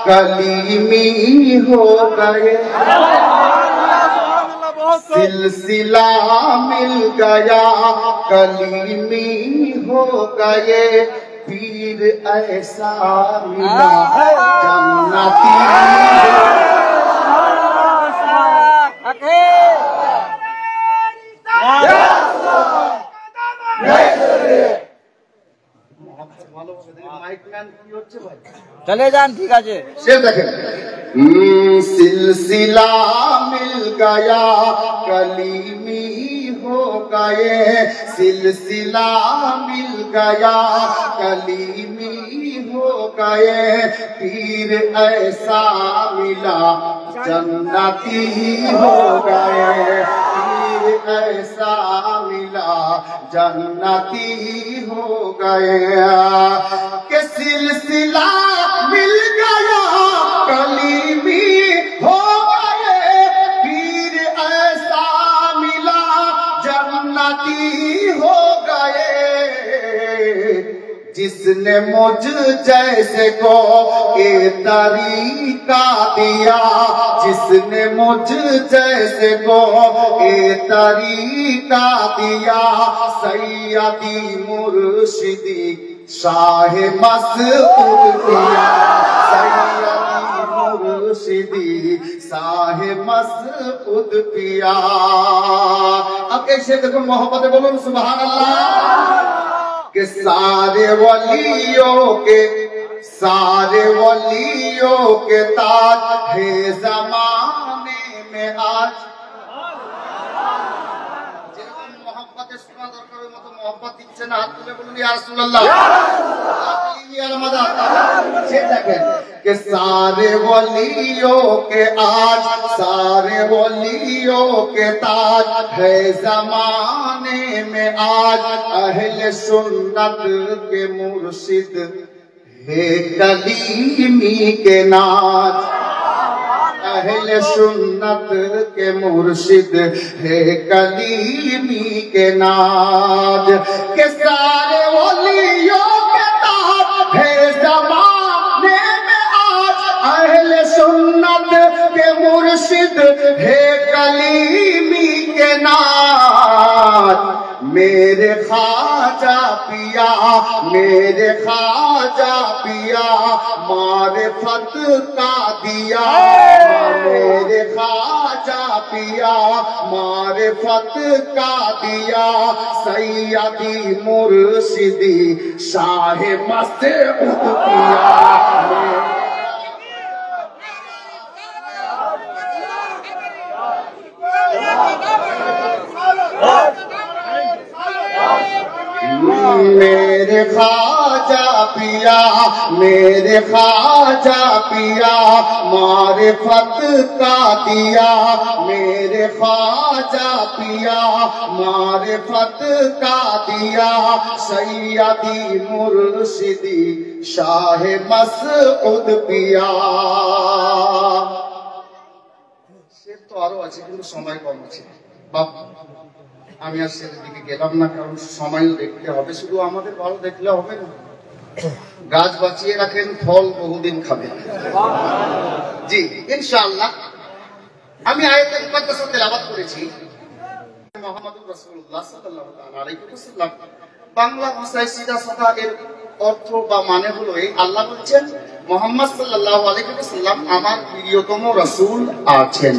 कलीमी हो गए, सिलसिला मिल गया कलीमी हो गए, पीर ऐसा मिला जन्नती। चले जान ठीक है से देखें सिलसिला मिल गया कलीमी हो गए, सिलसिला मिल गया कलीमी हो गए, पीर ऐसा मिला जन्नती हो गए, पीर ऐसा मिला जन्नती हो गए। के सिलसिला मिल गया कलीमी हो गए, पीर ऐसा मिला जन्नती हो गए, जिसने मुझ जैसे को ये तरीका दिया, जिसने मुझ जैसे को ये तरीका दिया, सैयदी मुर्शिदी शाह मसऊद दिया, सैयदी मुर्शिदी शाह मसऊद पिया। अब कैसे देखो मोहब्बत बोलो सुभान अल्लाह। कि सारे वलियों के ताज है जमाने में आज। যেরকম মোহাম্মতের শোনা দরকারের মতো মোহাম্মত দিচ্ছে না, হাত তুলে বলুন ইয়া রাসূলুল্লাহ। कि सारे वलियों के आज, सारे वलियों के ताज है जमाने में आज, अहले सुन्नत के मुर्शिद है कलीमी के नाज, अहले सुन्नत के मुर्शिद है कलीमी के नाज। के सारे वलियों के ताज है जमाने में आज, अहले सुन्नत के मुर्शिद है कलीमी के नाज। मेरे ख्वाजा पिया, मेरे ख्वाजा पिया मारिफत का दिया, मेरे ख्वाजा पिया मारिफत का दिया, सैयदी मुर्शिदी शाह मसऊद पिया। मेरे ख्वाजा पिया, मेरे ख्वाजा पिया मारिफत का दिया, मेरे ख्वाजा पिया मारिफत का दिया, सैयदी मुर्शिदी शाह मसऊद पिया। সে তো আরো আছে কিন্তু সময় কম আছে বাপ, আমি আর সেটার দিকে গেলাম না, কারণ সময়ও দেখতে হবে। শুধু আমাদের ভালো দেখলে হবে না, গাছ বাঁচিয়ে রাখেন ফল বহুদিন খাবে। জি ইনশাআল্লাহ। আমি আয়াতুল মুকাদ্দাসা তেলাওয়াত করেছি মুহাম্মদুর রাসূলুল্লাহ সাল্লাল্লাহু আলাইহি ওয়াসাল্লাম। বাংলা ভাষায় সিধা সাদা এর অর্থ বা মানে হলো এই, আল্লাহ বলছেন মুহাম্মদ সাল্লাল্লাহু আলাইহি ওয়াসাল্লাম আমার প্রিয়তম রাসূল আছেন।